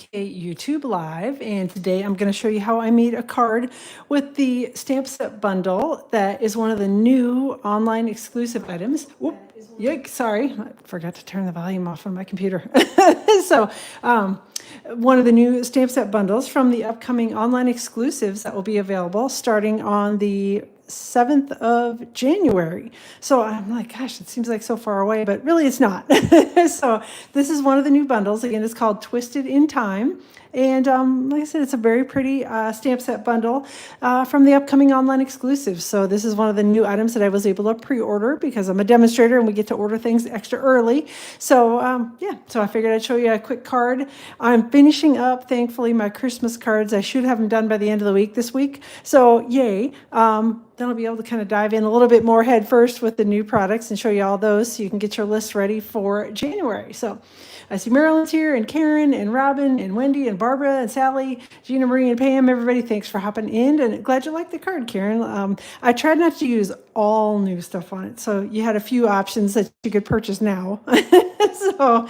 aka YouTube Live, and today I'm going to show you how I made a card with the stamp set bundle that is one of the new online exclusive items. Whoop, yikes, sorry, I forgot to turn the volume off on my computer. So, one of the new stamp set bundles from the upcoming online exclusives that will be available starting on the 7th of January. So I'm like, gosh, it seems like so far away, but really it's not. So this is one of the new bundles. Again, it's called Twisted in Time. And like I said, it's a very pretty stamp set bundle from the upcoming online exclusive. So this is one of the new items that I was able to pre-order because I'm a demonstrator and we get to order things extra early. So yeah, so I figured I'd show you a quick card. I'm finishing up, thankfully, my Christmas cards. I should have them done by the end of the week this week. So yay. Then I'll be able to kind of dive in a little bit more head first with the new products and show you all those so you can get your list ready for January. So I see Marilyn's here, and Karen, and Robin, and Wendy, and Barbara, and Sally, Gina Marie, and Pam. Everybody, thanks for hopping in, and glad you liked the card, Karen. I tried not to use all new stuff on it, so you had a few options that you could purchase now. So,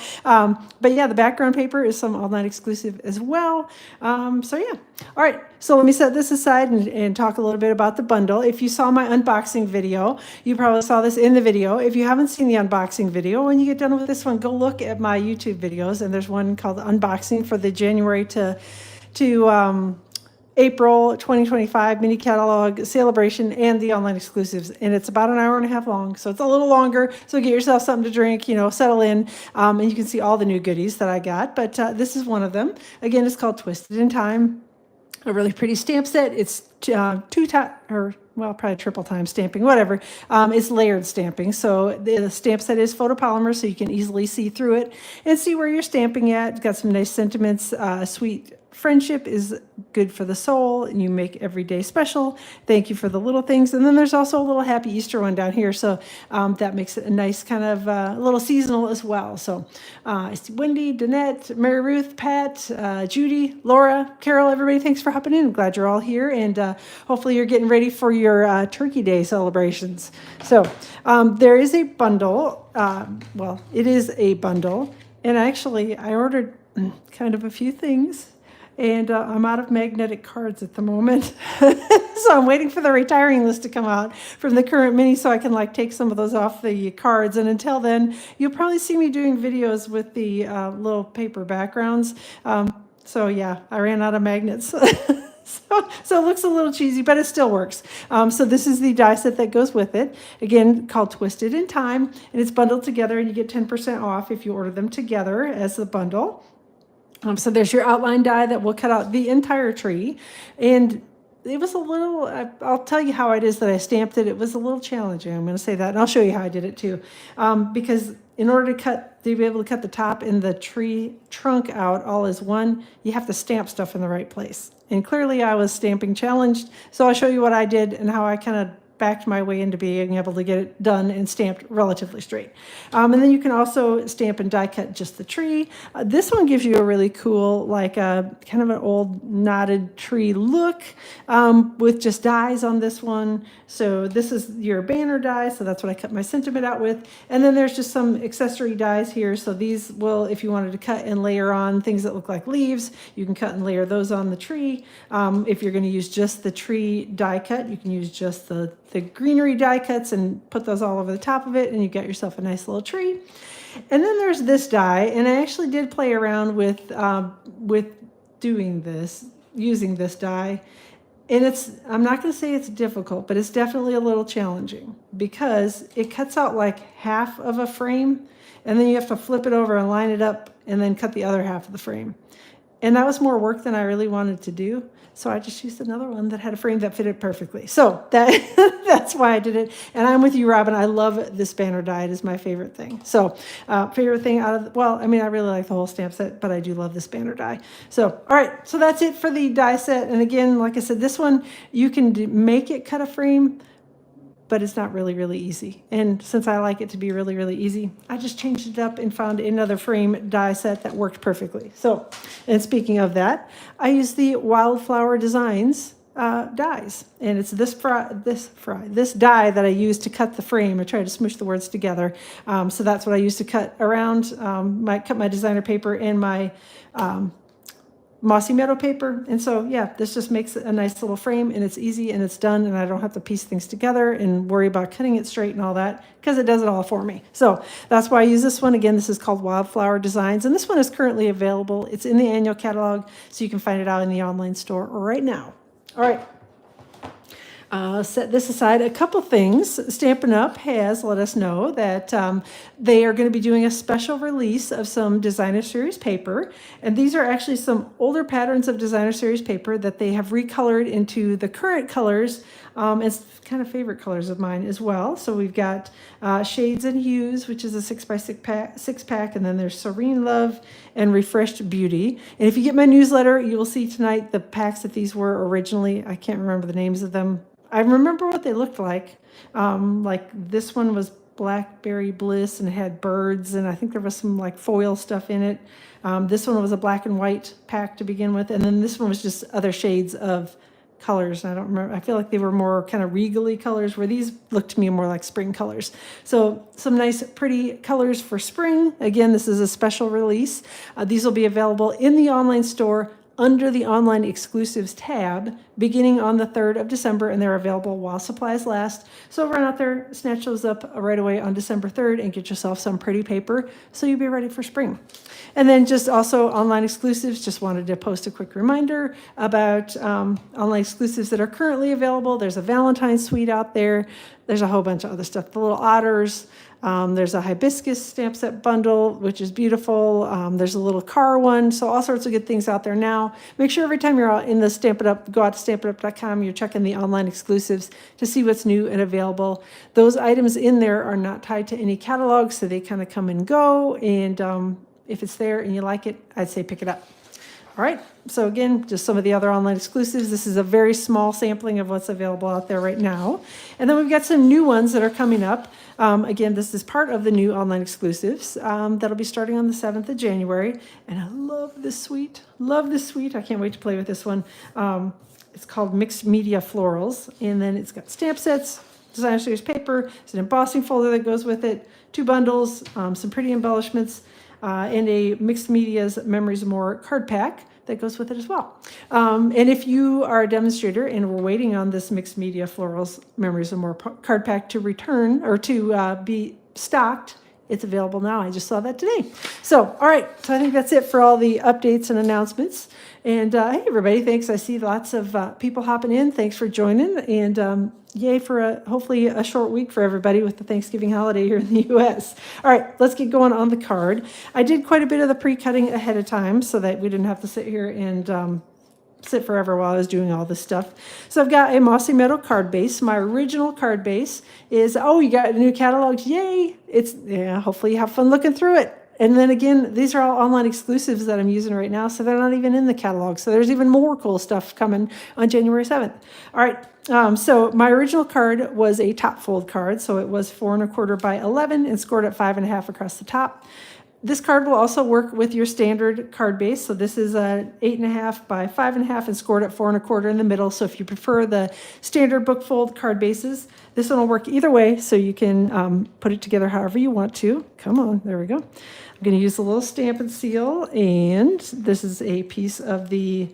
but yeah, the background paper is some online exclusive as well. So yeah. All right, so let me set this aside and talk a little bit about the bundle. If you saw my unboxing video, you probably saw this in the video. If you haven't seen the unboxing video, when you get done with this one, go look at my YouTube videos. And there's one called Unboxing for the January to April 2025 mini catalog celebration and the online exclusives. And it's about an hour and a half long, so it's a little longer. So get yourself something to drink, settle in, and you can see all the new goodies that I got. But this is one of them. Again, it's called Twisted in Time. A really pretty stamp set. It's probably triple time stamping, whatever. It's layered stamping. So the stamp set is photopolymer, so you can easily see through it and see where you're stamping at. It's got some nice sentiments. Sweet friendship is good for the soul, and you make every day special. Thank you for the little things. And then there's also a little happy Easter one down here. So that makes it a nice kind of little seasonal as well. So I see Wendy, Danette, Mary Ruth, Pat, Judy, Laura, Carol, everybody, thanks for hopping in. I'm glad you're all here. And hopefully you're getting ready for your Turkey Day celebrations. So there is a bundle. It is a bundle. And actually, I ordered kind of a few things. And I'm out of magnetic cards at the moment. So I'm waiting for the retiring list to come out from the current mini so I can take some of those off the cards. And until then, you'll probably see me doing videos with the little paper backgrounds. So yeah, I ran out of magnets. So it looks a little cheesy, but it still works. So this is the die set that goes with it. Again, called Twisted in Time. And it's bundled together, and you get 10% off if you order them together as a bundle. So there's your outline die that will cut out the entire tree. And it was a little, I'll tell you how it is that I stamped it. It was a little challenging. I'm going to say that. And I'll show you how I did it too. Because in order to be able to cut the top and the tree trunk out all as one, you have to stamp stuff in the right place. And clearly I was stamping challenged. So I'll show you what I did and how I kind of backed my way into being able to get it done and stamped relatively straight. And then you can also stamp and die cut just the tree. This one gives you a really cool, kind of an old knotted tree look with just dies on this one. So this is your banner die, so that's what I cut my sentiment out with. And then there's just some accessory dies here. So these will, if you wanted to cut and layer on things that look like leaves, you can cut and layer those on the tree. If you're going to use just the tree die cut, you can use just the greenery die cuts and put those all over the top of it, and you got yourself a nice little tree. And then there's this die, and I actually did play around with doing this, using this die. And I'm not going to say it's difficult, but it's definitely a little challenging because it cuts out half of a frame, and then you have to flip it over and line it up and then cut the other half of the frame. And that was more work than I really wanted to do. So I just used another one that had a frame that fit it perfectly. So that's why I did it. And I'm with you, Robin. I love this banner die. It is my favorite thing. So favorite thing out of, I really like the whole stamp set, but I do love this banner die. So, all right. So that's it for the die set. And again, like I said, this one, you can make it cut a frame, but it's not really, really easy. And since I like it to be really, really easy, I just changed it up and found another frame die set that worked perfectly. So, and speaking of that, I use the Wildflower Designs dies. And it's this die that I use to cut the frame. I try to smoosh the words together. So that's what I use to cut around, cut my designer paper and my mossy meadow paper. And so, yeah, this just makes it a nice little frame, and it's easy and it's done, and I don't have to piece things together and worry about cutting it straight and all that, because it does it all for me. So that's why I use this one. Again, this is called Wildflower Designs, and this one is currently available. It's in the annual catalog, so you can find it out in the online store right now. All right. Set this aside. A couple things. Stampin' Up! Has let us know that they are going to be doing a special release of some Designer Series paper. And these are actually some older patterns of Designer Series paper that they have recolored into the current colors. It's kind of favorite colors of mine as well. So we've got Shades and Hues, which is a 6x6 pack. And then there's Serene Love and Refreshed Beauty. And if you get my newsletter, you will see tonight the packs that these were originally. I can't remember the names of them. I remember what they looked like. Like this one was Blackberry Bliss and it had birds, and I think there was some like foil stuff in it. This one was a black and white pack to begin with, and then this one was just other shades of colors. And I don't remember. I feel like they were more kind of regally colors, where these looked to me more like spring colors. So some nice, pretty colors for spring. Again, this is a special release. These will be available in the online store under the online exclusives tab beginning on the 3rd of December, and they're available while supplies last. So run out there, snatch those up right away on December 3rd and get yourself some pretty paper so you'll be ready for spring. And then just also online exclusives, just wanted to post a quick reminder about online exclusives that are currently available. There's a Valentine's suite out there. There's a whole bunch of other stuff. The little otters. There's a hibiscus stamp set bundle, which is beautiful. There's a little car one. So all sorts of good things out there now. Make sure every time you're out in the Stampin' Up, go out to stampinup.com, you're checking the online exclusives to see what's new and available. Those items in there are not tied to any catalog, so they kind of come and go. And if it's there and you like it, I'd say pick it up. All right, so again, just some of the other online exclusives. This is a very small sampling of what's available out there right now. And then we've got some new ones that are coming up. Again, this is part of the new online exclusives that'll be starting on the 7th of January. And I love this suite. Love this suite. I can't wait to play with this one. It's called Mixed Media Florals. And then it's got stamp sets, Designer Series paper, it's an embossing folder that goes with it, 2 bundles, some pretty embellishments, and a Mixed Media's Memories More card pack that goes with it as well. And if you are a demonstrator and we're waiting on this Mixed Media Florals Memories More card pack to return or to be stocked, it's available now. I just saw that today. So, all right. So I think that's it for all the updates and announcements. And hey, everybody, thanks. I see lots of people hopping in. Thanks for joining. And yay for hopefully a short week for everybody with the Thanksgiving holiday here in the U.S. All right, let's get going on the card. I did quite a bit of the pre-cutting ahead of time so that we didn't have to sit here and sit forever while I was doing all this stuff. So I've got a Mossy Meadow card base. My original card base is, oh, you got new catalogs. Yay. Hopefully you have fun looking through it. And then again, these are all online exclusives that I'm using right now, so they're not even in the catalog. So there's even more cool stuff coming on January 7th. All right, so my original card was a top fold card, so it was 4 1/4 by 11 and scored at 5 1/2 across the top. This card will also work with your standard card base. So this is a 8 1/2 by 5 1/2 and scored at 4 1/4 in the middle. So if you prefer the standard book fold card bases, this one will work either way. So you can put it together however you want to. Come on, there we go. I'm going to use a little Stampin' Seal, and this is a piece of the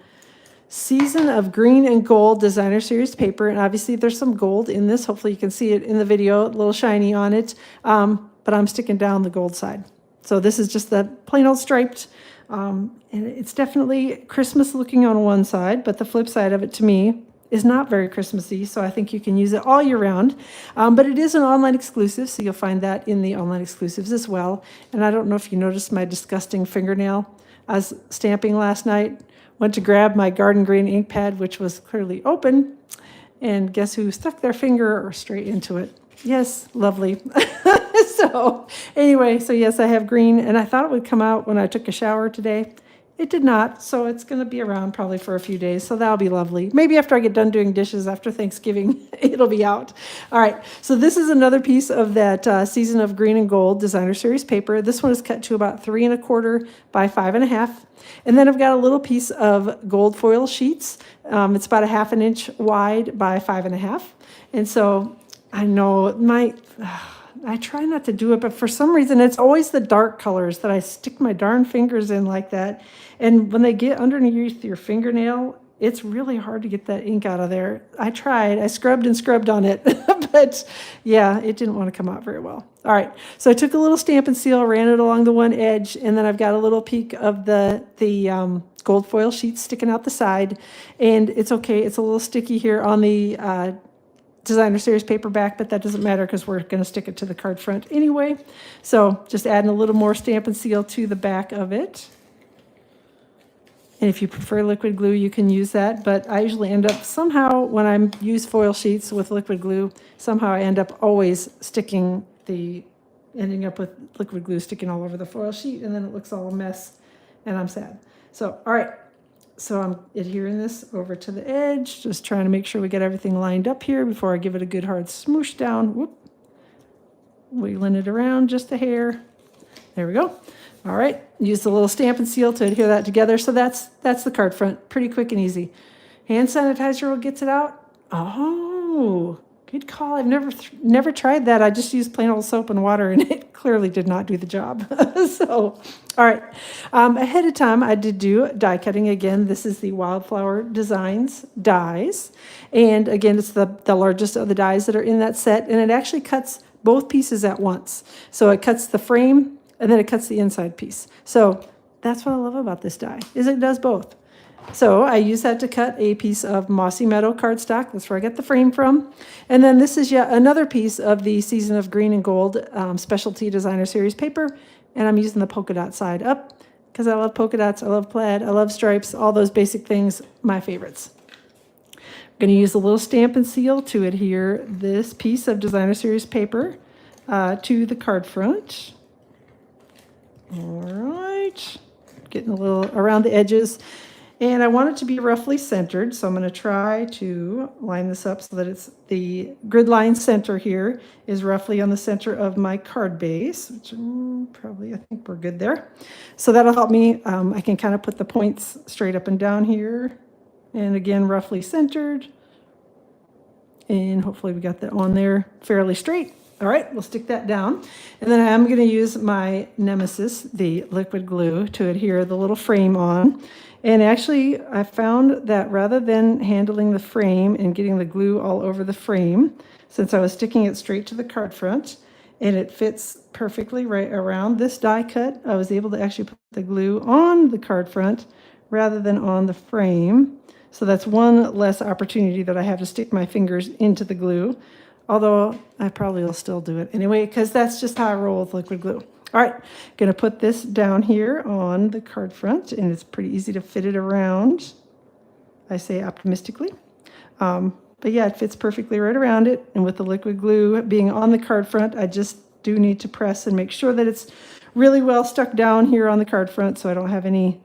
Season of Green and Gold Designer Series paper. And obviously there's some gold in this. Hopefully you can see it in the video, a little shiny on it. But I'm sticking down the gold side. So this is just the plain old striped, and it's definitely Christmas looking on one side, but the flip side of it to me is not very Christmassy, so I think you can use it all year round. But it is an online exclusive, so you'll find that in the online exclusives as well. And I don't know if you noticed my disgusting fingernail. I was stamping last night, went to grab my garden green ink pad, which was clearly open, and guess who stuck their finger straight into it? Yes, lovely. So anyway, so yes, I have green, and I thought it would come out when I took a shower today. It did not, so it's going to be around probably for a few days, so that'll be lovely. Maybe after I get done doing dishes after Thanksgiving, it'll be out. All right, so this is another piece of that Season of Green and Gold Designer Series paper. This one is cut to about 3 1/4 by 5 1/2. And then I've got a little piece of gold foil sheets. It's about 1/2 inch wide by 5 1/2. And so I know I try not to do it, but for some reason it's always the dark colors that I stick my darn fingers in like that. And when they get underneath your fingernail, it's really hard to get that ink out of there. I tried, I scrubbed and scrubbed on it, but yeah, it didn't want to come out very well. All right, so I took a little Stampin' Seal, ran it along the one edge, and then I've got a little peek of the gold foil sheet sticking out the side. And it's okay, it's a little sticky here on the Designer Series paperback, but that doesn't matter because we're going to stick it to the card front anyway. So just adding a little more Stampin' Seal to the back of it. And if you prefer liquid glue, you can use that, but I usually end up somehow, when I use foil sheets with liquid glue, somehow I end up always ending up with liquid glue sticking all over the foil sheet, and then it looks all a mess, and I'm sad. So, all right. So I'm adhering this over to the edge, just trying to make sure we get everything lined up here before I give it a good hard smoosh down. Whoop. Wiggling it around just a hair. There we go. All right, use the little Stampin' Seal to adhere that together. So that's the card front, pretty quick and easy. Hand sanitizer gets it out. Oh, good call. I've never tried that. I just used plain old soap and water, and it clearly did not do the job. So, all right. Ahead of time, I did do die cutting again. This is the Wildflower Designs dies. And again, it's the largest of the dies that are in that set, and it actually cuts both pieces at once. So it cuts the frame, and then it cuts the inside piece. So that's what I love about this die, is it does both. So I use that to cut a piece of Mossy Meadow cardstock. That's where I get the frame from. And then this is yet another piece of the Season of Green and Gold Specialty Designer Series paper. And I'm using the polka dot side up because I love polka dots, I love plaid, I love stripes, all those basic things, my favorites. I'm going to use a little Stampin' Seal to adhere this piece of Designer Series paper to the card front. All right, getting a little around the edges, and I want it to be roughly centered, so I'm going to try to line this up so that it's the grid line center here is roughly on the center of my card base, which probably, I think we're good there. So that'll help me. I can kind of put the points straight up and down here, and again, roughly centered, and hopefully we got that on there fairly straight. All right, we'll stick that down. And then I'm going to use my Nemesis, the liquid glue, to adhere the little frame on. And actually, I found that rather than handling the frame and getting the glue all over the frame, since I was sticking it straight to the card front, and it fits perfectly right around this die cut, I was able to actually put the glue on the card front rather than on the frame. So that's one less opportunity that I have to stick my fingers into the glue. Although I probably will still do it anyway, because that's just how I roll with liquid glue. All right, going to put this down here on the card front, and it's pretty easy to fit it around, I say optimistically. But yeah, it fits perfectly right around it. And with the liquid glue being on the card front, I just do need to press and make sure that it's really well stuck down here on the card front so I don't have any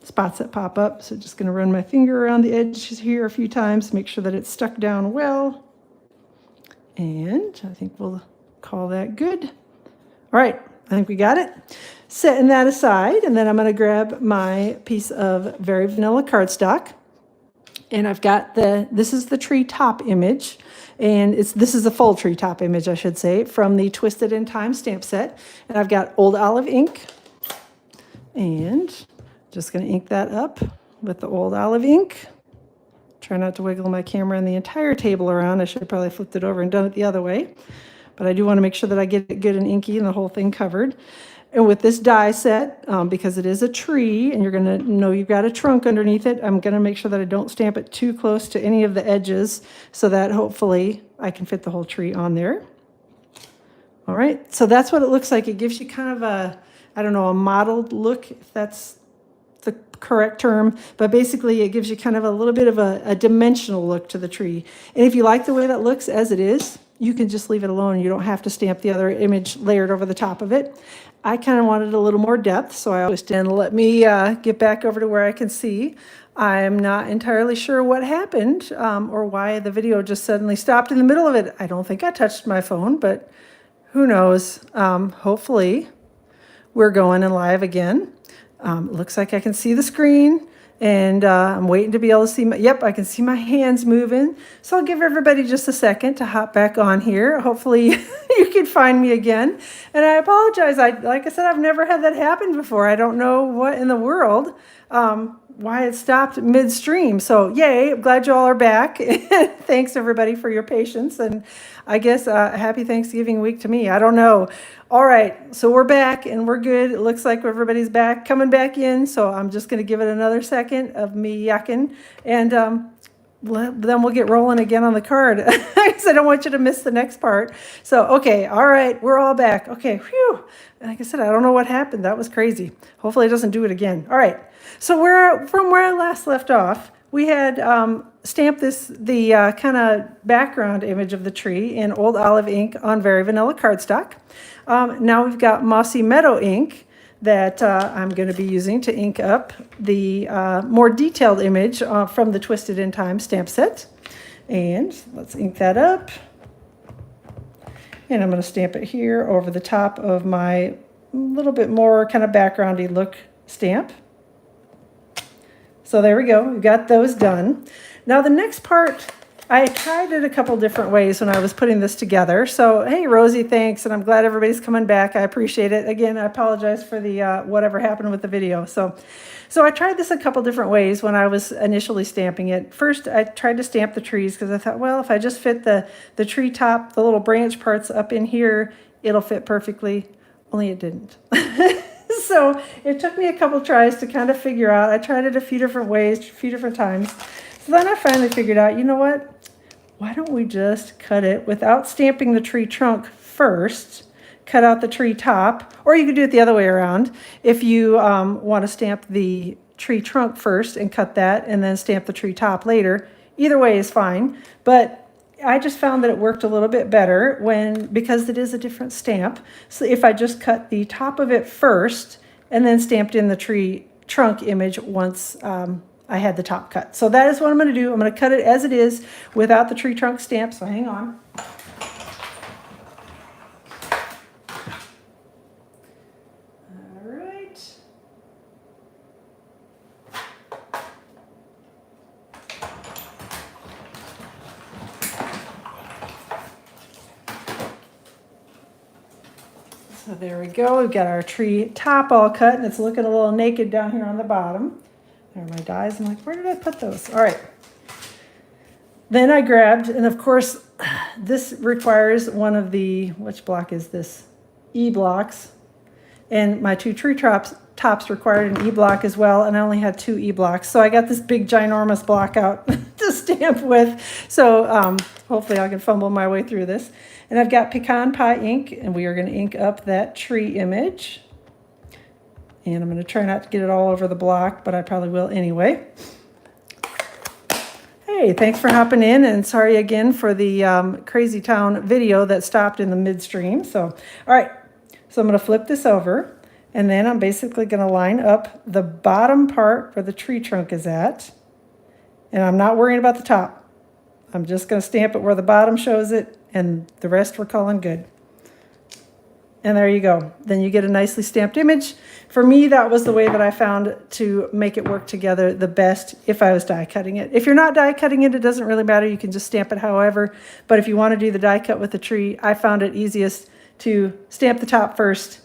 spots that pop up. So just going to run my finger around the edges here a few times, make sure that it's stuck down well. And I think we'll call that good. All right, I think we got it. Setting that aside, and then I'm going to grab my piece of Very Vanilla cardstock. And I've got this is the tree top image, and this is a full tree top image, I should say, from the Twisted in Time stamp set. And I've got Old Olive ink, and just going to ink that up with the Old Olive ink. Try not to wiggle my camera and the entire table around. I should have probably flipped it over and done it the other way. But I do want to make sure that I get it good and inky and the whole thing covered. And with this die set, because it is a tree and you're going to know you've got a trunk underneath it, I'm going to make sure that I don't stamp it too close to any of the edges so that hopefully I can fit the whole tree on there. All right, so that's what it looks like. It gives you kind of a, I don't know, a mottled look, if that's the correct term, but basically it gives you kind of a little bit of a dimensional look to the tree. And if you like the way that looks as it is, you can just leave it alone. You don't have to stamp the other image layered over the top of it. I kind of wanted a little more depth, so I always did. Let me get back over to where I can see. I'm not entirely sure what happened or why the video just suddenly stopped in the middle of it. I don't think I touched my phone, but who knows? Hopefully we're going and live again. Looks like I can see the screen, And I'm waiting to be able to see yep, I can see my hands moving. So I'll give everybody just a second to hop back on here. Hopefully you can find me again. And I apologize. Like I said, I've never had that happen before. I don't know what in the world, why it stopped midstream. So yay, I'm glad you all are back. Thanks everybody for your patience. And I guess happy Thanksgiving week to me. I don't know. All right, so we're back and we're good. It looks like everybody's back, coming back in. So I'm just going to give it another second of me yucking, and then we'll get rolling again on the card. Because I don't want you to miss the next part. So, okay, all right, we're all back. Okay, whew. Like I said, I don't know what happened. That was crazy. Hopefully it doesn't do it again. All right, so from where I last left off, we had stamped the kind of background image of the tree in Old Olive ink on Very Vanilla cardstock. Now we've got Mossy Meadow ink that I'm going to be using to ink up the more detailed image from the Twisted in Time stamp set. And let's ink that up. And I'm going to stamp it here over the top of my little bit more kind of backgroundy look stamp. So there we go. We've got those done. Now the next part, I tried it a couple different ways when I was putting this together. So, hey, Rosie, thanks. And I'm glad everybody's coming back. I appreciate it. Again, I apologize for the whatever happened with the video. So I tried this a couple different ways when I was initially stamping it. First, I tried to stamp the trees because I thought, well, if I just fit the tree top, the little branch parts up in here, it'll fit perfectly. Only it didn't. So it took me a couple tries to kind of figure out. I tried it a few different ways, a few different times. So then I finally figured out, you know what? Why don't we just cut it without stamping the tree trunk first, cut out the tree top, or you could do it the other way around. If you want to stamp the tree trunk first and cut that and then stamp the tree top later, either way is fine. But I just found that it worked a little bit better because it is a different stamp. So if I just cut the top of it first and then stamped in the tree trunk image once I had the top cut. So that is what I'm going to do. I'm going to cut it as it is without the tree trunk stamp. So hang on. All right. So there we go. We've got our tree top all cut, and it's looking a little naked down here on the bottom. There are my dies. I'm like, where did I put those? All right. Then I grabbed, and of course, this requires one of the, which block is this? E blocks. And my two tree tops required an E block as well, and I only had 2 E blocks. So I got this big, ginormous block out to stamp with. So hopefully I can fumble my way through this. And I've got pecan pie ink, and we are going to ink up that tree image. And I'm going to try not to get it all over the block, but I probably will anyway. Hey, thanks for hopping in, and sorry again for the Crazy Town video that stopped in the midstream. So, all right, so I'm going to flip this over, and then I'm basically going to line up the bottom part where the tree trunk is at. And I'm not worrying about the top. I'm just going to stamp it where the bottom shows it, and the rest we're calling good. And there you go. Then you get a nicely stamped image. For me, that was the way that I found to make it work together the best if I was die cutting it. If you're not die cutting it, it doesn't really matter. You can just stamp it however. But if you want to do the die cut with the tree, I found it easiest to stamp the top first,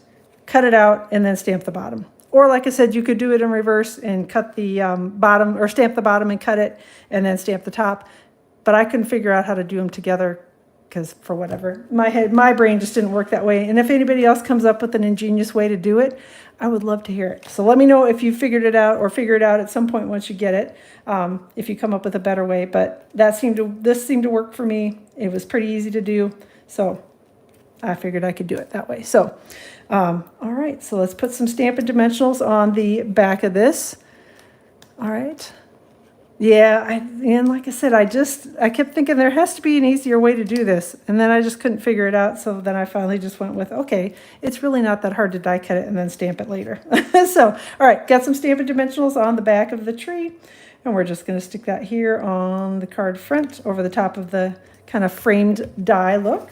cut it out, and then stamp the bottom. Or like I said, you could do it in reverse and cut the bottom, or stamp the bottom and cut it, and then stamp the top. But I couldn't figure out how to do them together because for whatever, my brain just didn't work that way. And if anybody else comes up with an ingenious way to do it, I would love to hear it. So let me know if you figured it out, or figure it out at some point once you get it, if you come up with a better way. But this seemed to work for me. It was pretty easy to do, so I figured I could do it that way. So, all right, so let's put some Stampin' Dimensionals on the back of this. All right. Yeah, and like I said, I kept thinking there has to be an easier way to do this, and then I just couldn't figure it out. So then I finally just went with, okay, it's really not that hard to die cut it and then stamp it later. So, all right, got some Stampin' Dimensionals on the back of the tree, and we're just going to stick that here on the card front over the top of the kind of framed die look.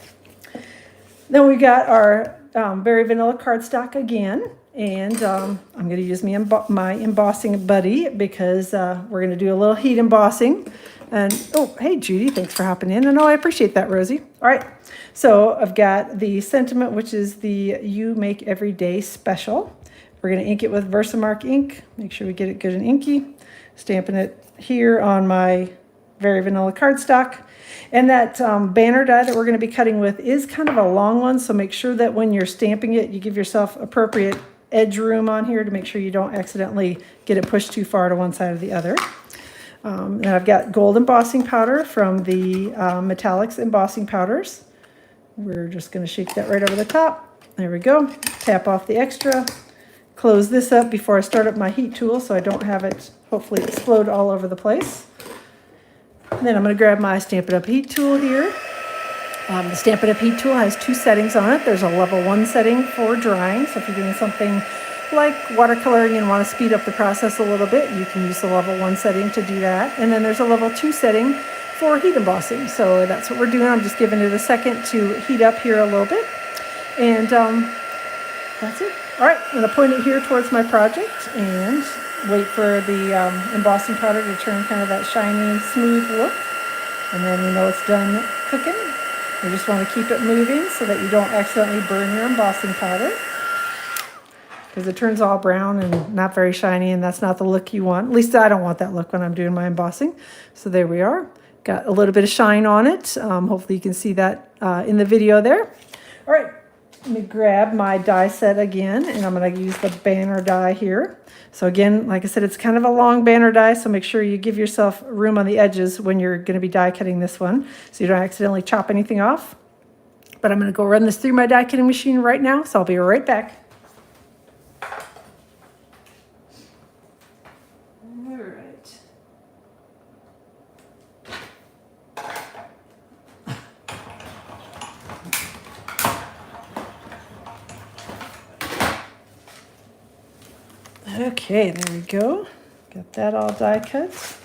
Then we got our Very Vanilla cardstock again. And I'm going to use my embossing buddy because we're going to do a little heat embossing. And, oh, hey, Judy, thanks for hopping in. And oh, I appreciate that, Rosie. All right, so I've got the sentiment, which is the You Make Every Day Special. We're going to ink it with Versamark ink. Make sure we get it good and inky. Stamping it here on my very vanilla cardstock. And that banner die that we're going to be cutting with is kind of a long one, so make sure that when you're stamping it, you give yourself appropriate edge room on here to make sure you don't accidentally get it pushed too far to one side or the other. And I've got gold embossing powder from the Metallics embossing powders. We're just going to shake that right over the top. There we go. Tap off the extra. Close this up before I start up my heat tool so I don't have it hopefully explode all over the place. And then I'm going to grab my Stampin' Up! Heat tool here. The Stampin' Up! Heat tool has 2 settings on it. There's a level 1 setting for drying. So if you're doing something like watercoloring and want to speed up the process a little bit, you can use the level 1 setting to do that. And then there's a level 2 setting for heat embossing. So that's what we're doing. I'm just giving it a second to heat up here a little bit. And that's it. All right, I'm going to point it here towards my project and wait for the embossing powder to turn kind of that shiny, smooth look. And then we know it's done cooking. You just want to keep it moving so that you don't accidentally burn your embossing powder, because it turns all brown and not very shiny, and that's not the look you want. At least I don't want that look when I'm doing my embossing. So there we are. Got a little bit of shine on it. Hopefully you can see that in the video there. All right, let me grab my die set again, and I'm going to use the banner die here. So again, like I said, it's kind of a long banner die, so make sure you give yourself room on the edges when you're going to be die cutting this one so you don't accidentally chop anything off. But I'm going to go run this through my die cutting machine right now, so I'll be right back. All right. Okay, there we go. Got that all die cut.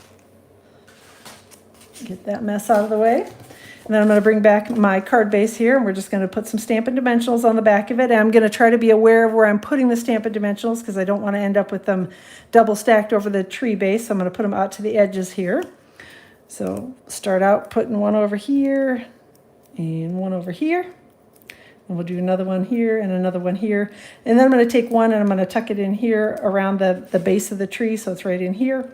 Get that mess out of the way. And then I'm going to bring back my card base here, and we're just going to put some Stampin' Dimensionals on the back of it. And I'm going to try to be aware of where I'm putting the Stampin' Dimensionals because I don't want to end up with them double stacked over the tree base. So I'm going to put them out to the edges here. So start out putting one over here and one over here. And we'll do another one here and another one here. And then I'm going to take one and I'm going to tuck it in here around the base of the tree, so it's right in here.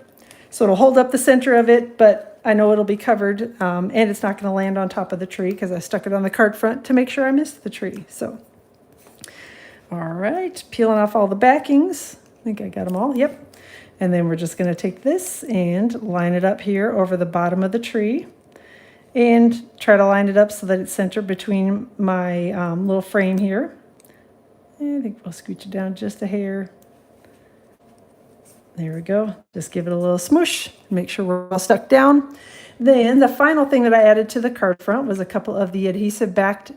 So it'll hold up the center of it, but I know it'll be covered, and it's not going to land on top of the tree because I stuck it on the card front to make sure I missed the tree. So, all right, peeling off all the backings. I think I got them all, yep. And then we're just going to take this and line it up here over the bottom of the tree. And try to line it up so that it's centered between my little frame here. And I think we'll scooch it down just a hair. There we go. Just give it a little smoosh. Make sure we're all stuck down. Then the final thing that I added to the card front was a couple of the adhesive backed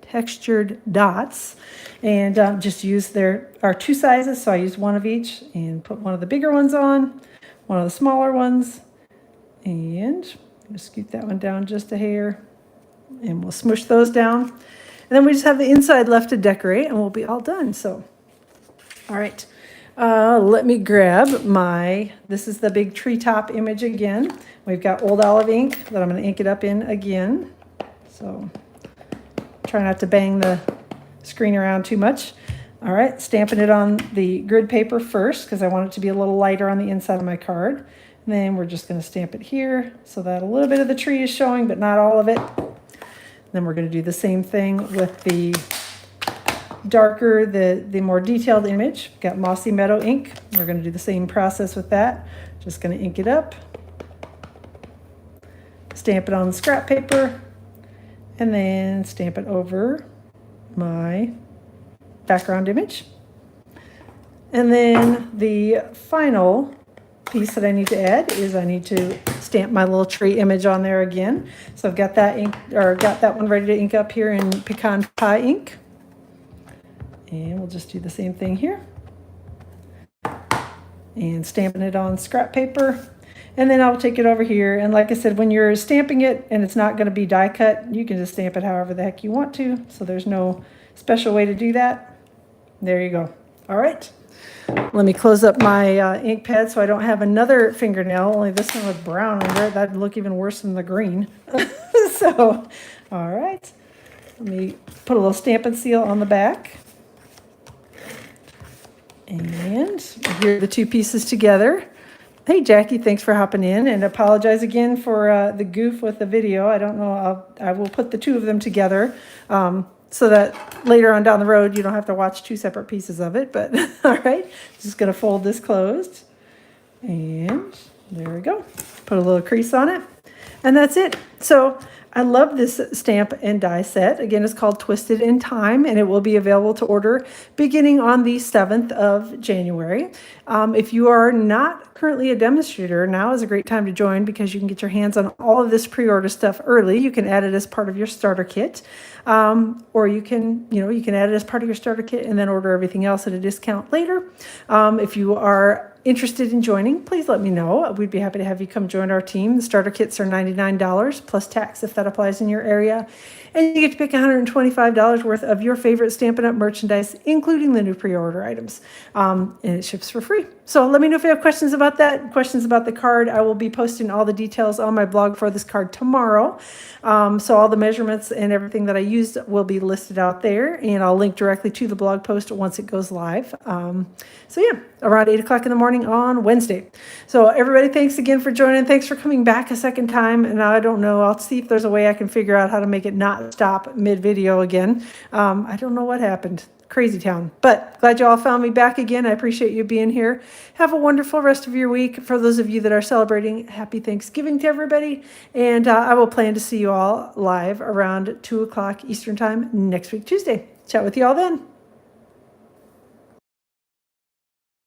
textured dots. And just use our 2 sizes. So I used one of each and put one of the bigger ones on, one of the smaller ones. And just scoot that one down just a hair, and we'll smush those down. And then we just have the inside left to decorate, and we'll be all done. So, all right, let me grab this is the big treetop image again. We've got Old Olive ink that I'm going to ink it up in again. So try not to bang the screen around too much. All right, stamping it on the grid paper first because I want it to be a little lighter on the inside of my card. And then we're just going to stamp it here so that a little bit of the tree is showing, but not all of it. Then we're going to do the same thing with the darker, the more detailed image. Got Mossy Meadow ink. We're going to do the same process with that. Just going to ink it up, stamp it on the scrap paper, and then stamp it over my background image. And then the final piece that I need to add is I need to stamp my little tree image on there again. So I've got that ink, or got that one ready to ink up here in Pecan Pie ink. And we'll just do the same thing here. And stamping it on scrap paper. And then I'll take it over here. And like I said, when you're stamping it and it's not going to be die cut, you can just stamp it however the heck you want to. So there's no special way to do that. There you go. All right. Let me close up my ink pad so I don't have another fingernail, only this one with brown under it. That'd look even worse than the green. So, all right. Let me put a little Stampin' Seal on the back. And here are the two pieces together. Hey, Jackie, thanks for hopping in, and apologize again for the goof with the video. I don't know, I will put the two of them together so that later on down the road you don't have to watch two separate pieces of it. But all right, just going to fold this closed, and there we go. Put a little crease on it, and that's it. So I love this stamp and die set. Again, it's called Twisted in Time, and it will be available to order beginning on the 7th of January. If you are not currently a demonstrator, now is a great time to join because you can get your hands on all of this pre-order stuff early. You can add it as part of your starter kit, or you can add it as part of your starter kit and then order everything else at a discount later. If you are interested in joining, please let me know. We'd be happy to have you come join our team. The starter kits are $99 plus tax if that applies in your area. And you get to pick $125 worth of your favorite Stampin' Up! Merchandise, including the new pre-order items. And it ships for free. So let me know if you have questions about that, questions about the card. I will be posting all the details on my blog for this card tomorrow. So all the measurements and everything that I used will be listed out there, and I'll link directly to the blog post once it goes live. So yeah, around 8 o'clock in the morning on Wednesday. So everybody, thanks again for joining. Thanks for coming back a second time. And I don't know, I'll see if there's a way I can figure out how to make it not stop mid-video again. I don't know what happened. Crazy town. But glad you all found me back again. I appreciate you being here. Have a wonderful rest of your week. For those of you that are celebrating, happy Thanksgiving to everybody. And I will plan to see you all live around 2 o'clock Eastern Time next week, Tuesday. Chat with you all then.